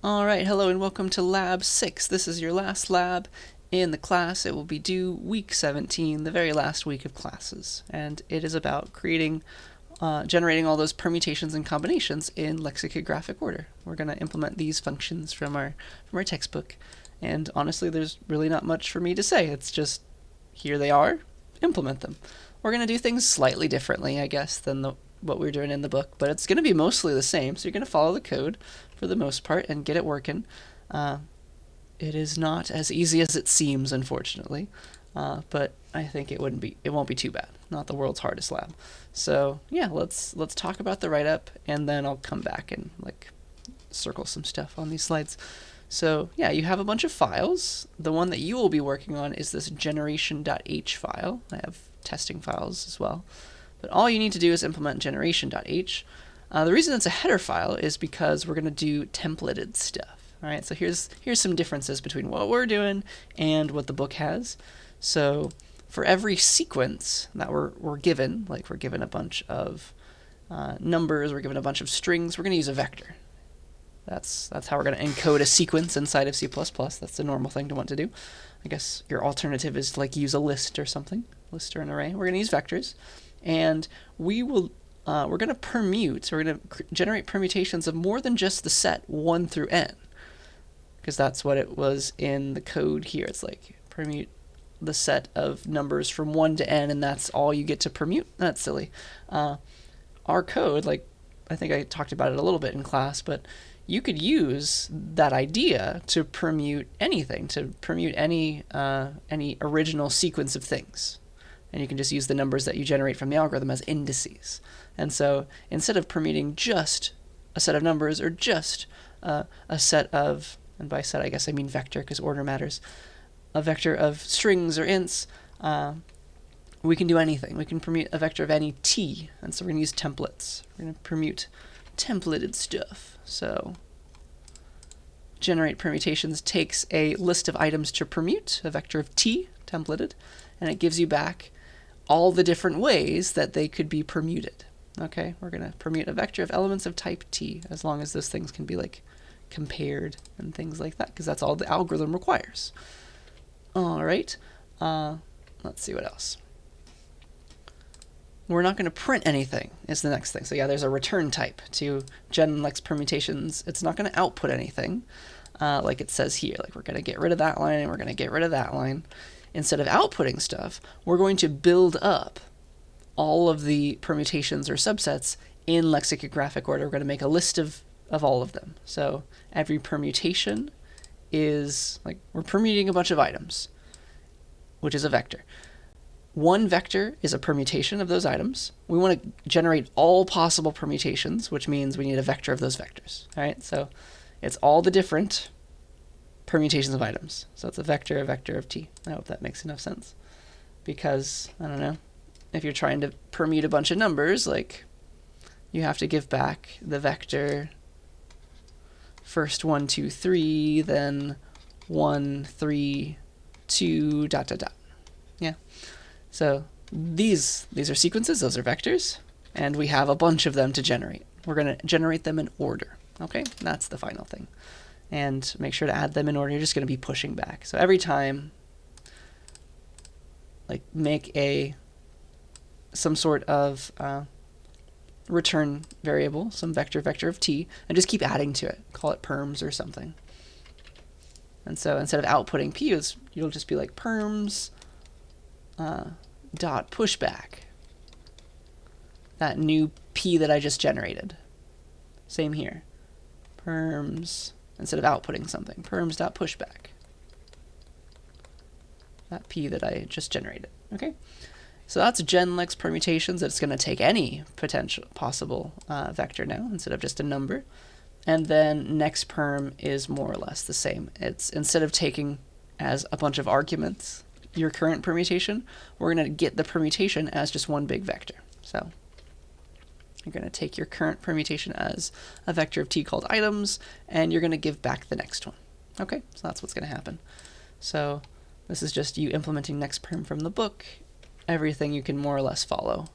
Alright, hello and welcome to Lab 6. This is your last lab in the class. It will be due week 17, the very last week of classes. And it is about generating all those permutations and combinations in lexicographic order. We're going to implement these functions from our textbook. And honestly, there's really not much for me to say. It's just, here they are, implement them. We're going to do things slightly differently, I guess, than what we were doing in the book, but it's going to be mostly the same. So you're going to follow the code for the most part and get it working. It is not as easy as it seems, unfortunately, but I think it won't be too bad. Not the world's hardest lab. So yeah, let's talk about the write-up, and then I'll come back and circle some stuff on these slides. So yeah, you have a bunch of files. The one that you will be working on is this generation.h file. I have testing files as well. But all you need to do is implement generation.h. The reason it's a header file is because we're going to do templated stuff. All right, so here's some differences between what we're doing and what the book has. So for every sequence that we're given, like we're given a bunch of numbers, we're given a bunch of strings, we're going to use a vector. That's how we're going to encode a sequence inside of C++. That's the normal thing to want to do. I guess your alternative is like use a list or something, list or an array. We're going to use vectors. And we're going to permute, so we're going to generate permutations of more than just the set 1 through n, because that's what it was in the code here. It's like permute the set of numbers from 1 to n, and that's all you get to permute. That's silly. Our code, I think I talked about it a little bit in class, but you could use that idea to permute anything, to permute any original sequence of things. And you can just use the numbers that you generate from the algorithm as indices. And so instead of permuting just a set of numbers or just a set of, and by set I guess I mean vector because order matters, a vector of strings or ints, we can do anything. We can permute a vector of any t, and so we're going to use templates. We're going to permute templated stuff. So generate permutations takes a list of items to permute, a vector of t, templated, and it gives you back all the different ways that they could be permuted. Okay, we're going to permute a vector of elements of type t, as long as those things can be compared and things like that, because that's all the algorithm requires. All right, let's see what else. We're not going to print anything is the next thing. So yeah, there's a return type to genlex permutations. It's not going to output anything, like it says here. Like we're going to get rid of that line and we're going to get rid of that line. Instead of outputting stuff, we're going to build up all of the permutations or subsets in lexicographic order. We're going to make a list of all of them. So every permutation is we're permuting a bunch of items, which is a vector. One vector is a permutation of those items. We want to generate all possible permutations, which means we need a vector of those vectors. All right, so it's all the different permutations of items. So it's a vector of t. I hope that makes enough sense. Because, I don't know, if you're trying to permute a bunch of numbers, you have to give back the vector first 1, 2, 3, then 1, 3, 2, ... Yeah. So these are sequences, those are vectors, and we have a bunch of them to generate. We're going to generate them in order. Okay, that's the final thing. And make sure to add them in order. You're just going to be pushing back. So every time, make some sort of return variable, some vector of t, and just keep adding to it. Call it perms or something. And so instead of outputting p, you'll just be like perms dot pushback. That new p that I just generated. Same here. Perms. Instead of outputting something, perms.pushback. That p that I just generated. Okay, so that's genlex permutations. It's going to take any possible vector now instead of just a number. And then next perm is more or less the same. It's instead of taking as a bunch of arguments your current permutation, we're going to get the permutation as just one big vector. So you're going to take your current permutation as a vector of t called items, and you're going to give back the next one. Okay, so that's what's going to happen. So this is just you implementing next perm from the book, everything you can more or less follow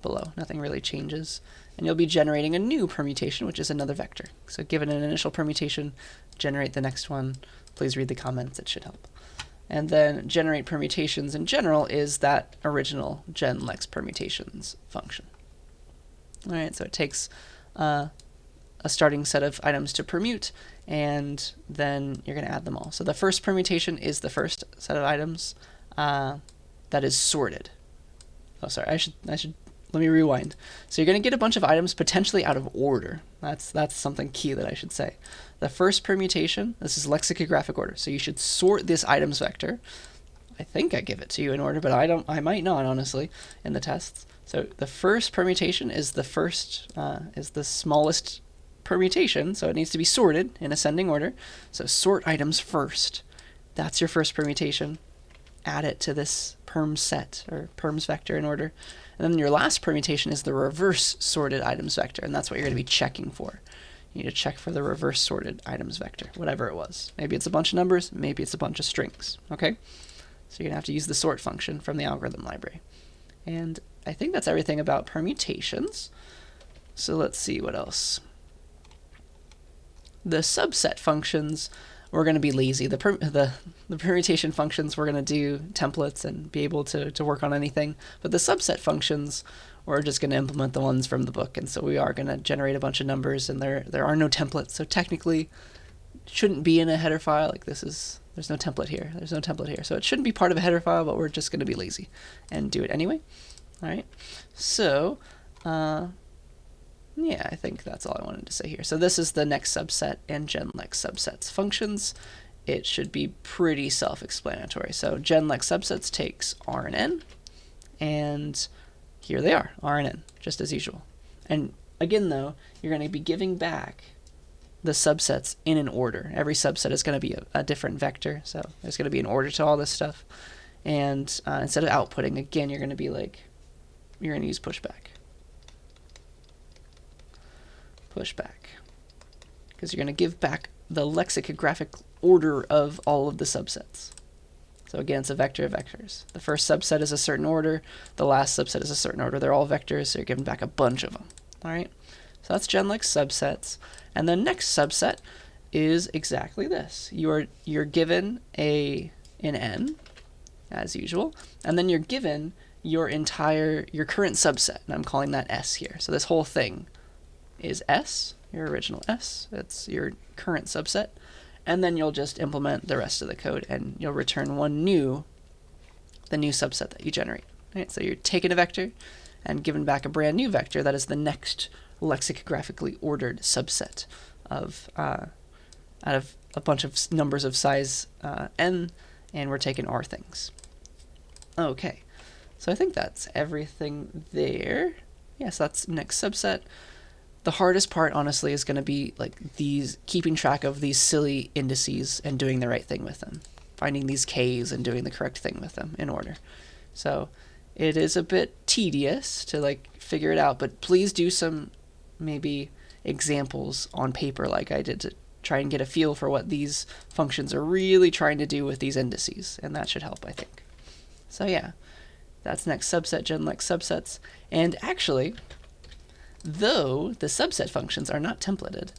below. Nothing really changes. And you'll be generating a new permutation, which is another vector. So given an initial permutation, generate the next one. Please read the comments, it should help. And then generate permutations in general is that original genlex permutations function. All right, so it takes a starting set of items to permute, and then you're going to add them all. So the first permutation is the first set of items that is sorted. Oh, sorry, I should let me rewind. So you're going to get a bunch of items potentially out of order. That's something key that I should say. The first permutation, this is lexicographic order. So you should sort this items vector. I think I give it to you in order, but I might not, honestly, in the tests. So the first permutation is the first, is the smallest permutation, so it needs to be sorted in ascending order. So sort items first. That's your first permutation. Add it to this perm set, or perms vector in order. And then your last permutation is the reverse sorted items vector, and that's what you're going to be checking for. You need to check for the reverse sorted items vector, whatever it was. Maybe it's a bunch of numbers, maybe it's a bunch of strings, okay? So you're going to have to use the sort function from the algorithm library. And I think that's everything about permutations. So let's see what else. The subset functions, we're going to be lazy. The permutation functions, we're going to do templates and be able to work on anything. But the subset functions, we're just going to implement the ones from the book. And so we are going to generate a bunch of numbers, and there are no templates. So technically, it shouldn't be in a header file. Like there's no template here. There's no template here. So it shouldn't be part of a header file, but we're just going to be lazy and do it anyway. All right. So, yeah, I think that's all I wanted to say here. So this is the next subset and genlex subsets functions. It should be pretty self-explanatory. So genlex subsets takes R and N, and here they are, R and N, just as usual. And again, though, you're going to be giving back the subsets in an order. Every subset is going to be a different vector, so there's going to be an order to all this stuff. And instead of outputting, again, you're going to be like, you're going to use pushback. Pushback. Because you're going to give back the lexicographic order of all of the subsets. So again, it's a vector of vectors. The first subset is a certain order. The last subset is a certain order. They're all vectors, so you're giving back a bunch of them. All right? So that's genlex subsets. And the next subset is exactly this. You're given an N, as usual, and then you're given your current subset, and I'm calling that S here. So this whole thing is S, your original S. It's your current subset. And then you'll just implement the rest of the code, and you'll return the new subset that you generate. Right? So you're taking a vector and giving back a brand new vector that is the next lexicographically ordered subset of out of a bunch of numbers of size n, and we're taking R things. Okay, so I think that's everything there. Yes, that's next subset. The hardest part, honestly, is going to be like keeping track of these silly indices and doing the right thing with them. Finding these Ks and doing the correct thing with them in order. So it is a bit tedious to like figure it out, but please do some maybe examples on paper like I did to try and get a feel for what these functions are really trying to do with these indices, and that should help, I think. So yeah, that's next subset, genlex subsets. And actually, though the subset functions are not templated,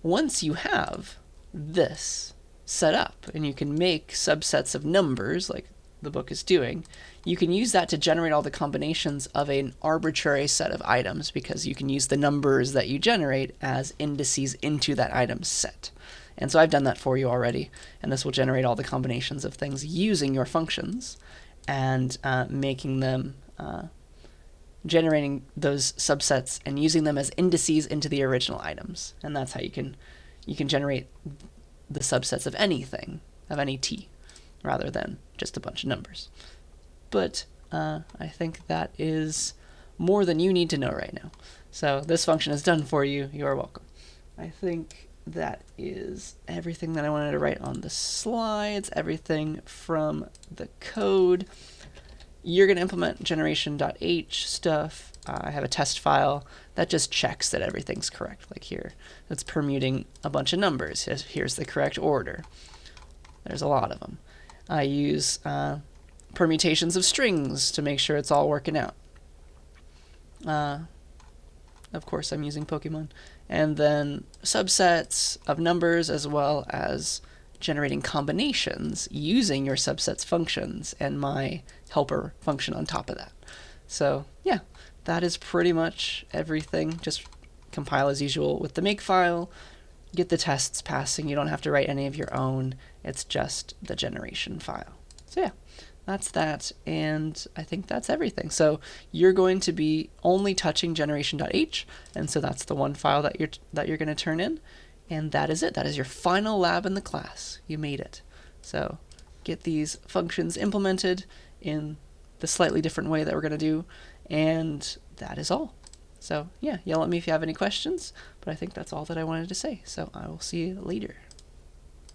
once you have this set up and you can make subsets of numbers like the book is doing, you can use that to generate all the combinations of an arbitrary set of items, because you can use the numbers that you generate as indices into that item set. And so I've done that for you already, and this will generate all the combinations of things using your functions and making them generating those subsets and using them as indices into the original items. And that's how you can generate the subsets of anything, of any t, rather than just a bunch of numbers. But I think that is more than you need to know right now. So this function is done for you. You are welcome. I think that is everything that I wanted to write on the slides, everything from the code. You're going to implement generation.h stuff. I have a test file that just checks that everything's correct. Like here, it's permuting a bunch of numbers. Here's the correct order. There's a lot of them. I use permutations of strings to make sure it's all working out. Of course, I'm using Pokemon. And then subsets of numbers, as well as generating combinations using your subsets functions and my helper function on top of that. So yeah, that is pretty much everything. Just compile as usual with the makefile, get the tests passing. You don't have to write any of your own. It's just the generation file. So yeah, that's that, and I think that's everything. So you're going to be only touching generation.h, and so that's the one file that you're going to turn in, and that is it. That is your final lab in the class. You made it. So get these functions implemented in the slightly different way that we're going to do, and that is all. So yeah, yell at me if you have any questions, but I think that's all that I wanted to say. So I will see you later.